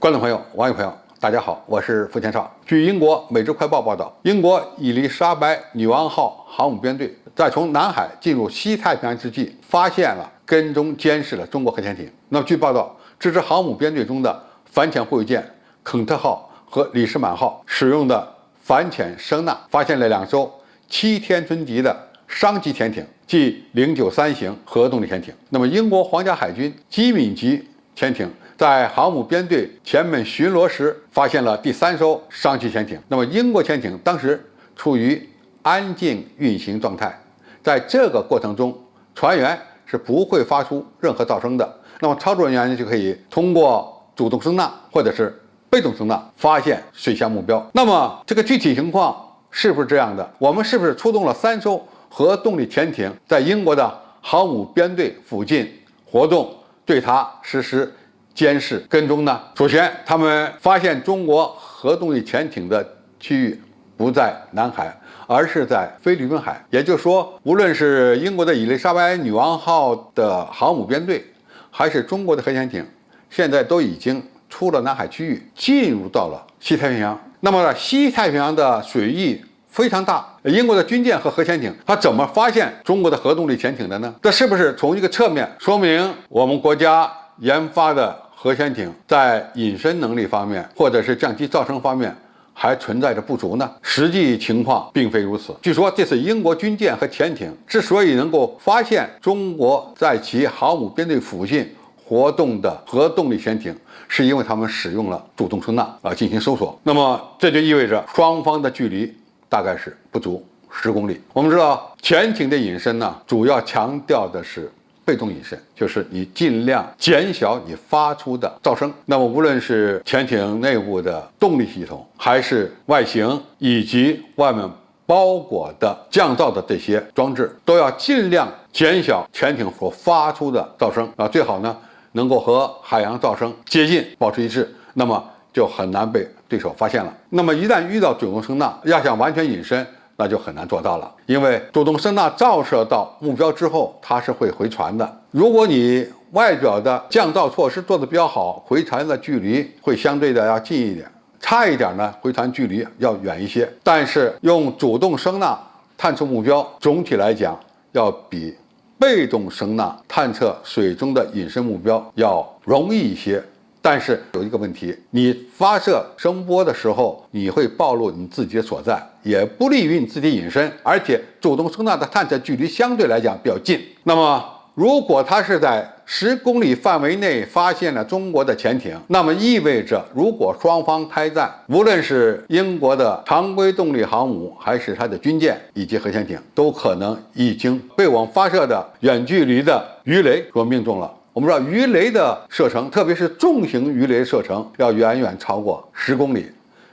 观众朋友、网友朋友，大家好，我是付天少。据英国《每日快报》报道，英国伊丽莎白女王号航母编队在从南海进入西太平洋之际，发现了跟踪监视了中国核潜艇。那么，据报道，这支航母编队中的反潜护卫舰肯特号和李士满号使用的反潜声呐，发现了2艘7天尊级的商级潜艇，即093型核动力潜艇。那么，英国皇家海军机敏级潜艇在航母编队前门巡逻时，发现了第3艘商级潜艇。那么，英国潜艇当时处于安静运行状态，在这个过程中，船员是不会发出任何噪声的。那么，操作人员就可以通过主动声呐或者是被动声呐发现水下目标。那么，这个具体情况是不是这样的？我们是不是出动了3艘核动力潜艇，在英国的航母编队附近活动，对它实施监视跟踪呢？首先，他们发现中国核动力潜艇的区域不在南海，而是在菲律宾海。也就是说，无论是英国的伊丽莎白女王号的航母编队，还是中国的核潜艇，现在都已经出了南海区域，进入到了西太平洋。那么，西太平洋的水域非常大，英国的军舰和核潜艇，它怎么发现中国的核动力潜艇的呢？这是不是从一个侧面说明我们国家研发的核潜艇在隐身能力方面，或者是降低噪声方面还存在着不足呢？实际情况并非如此。据说这次英国军舰和潜艇之所以能够发现中国在其航母编队附近活动的核动力潜艇，是因为他们使用了主动声呐进行搜索。那么这就意味着双方的距离大概是不足10公里。我们知道潜艇的隐身呢，主要强调的是被动隐身，就是你尽量减小你发出的噪声。那么无论是潜艇内部的动力系统，还是外形以及外面包裹的降噪的这些装置，都要尽量减小潜艇所发出的噪声最好呢能够和海洋噪声接近，保持一致，那么就很难被对手发现了。那么一旦遇到主动声呐，要想完全隐身，那就很难做到了，因为主动声呐照射到目标之后，它是会回传的。如果你外表的降噪措施做得比较好，回传的距离会相对的要近一点，差一点呢，回传距离要远一些。但是用主动声呐探测目标，总体来讲要比被动声呐探测水中的隐身目标要容易一些。但是有一个问题，你发射声波的时候，你会暴露你自己的所在，也不利于你自己隐身，而且主动声呐的探测距离相对来讲比较近。那么如果它是在10公里范围内发现了中国的潜艇，那么意味着如果双方开战，无论是英国的常规动力航母，还是它的军舰以及核潜艇，都可能已经被我们发射的远距离的鱼雷所命中了。我们知道鱼雷的射程，特别是重型鱼雷射程要远远超过10公里。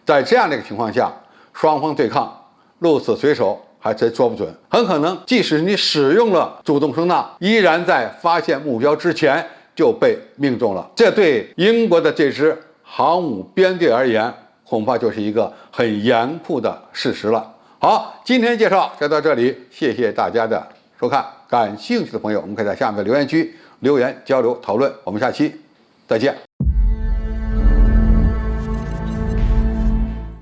在这样的一个情况下，双方对抗，鹿死谁手还真说不准。很可能即使你使用了主动声呐，依然在发现目标之前就被命中了。这对英国的这支航母编队而言，恐怕就是一个很严酷的事实了。好，今天介绍就到这里，谢谢大家的收看。感兴趣的朋友，我们可以在下面的留言区留言交流讨论。我们下期再见。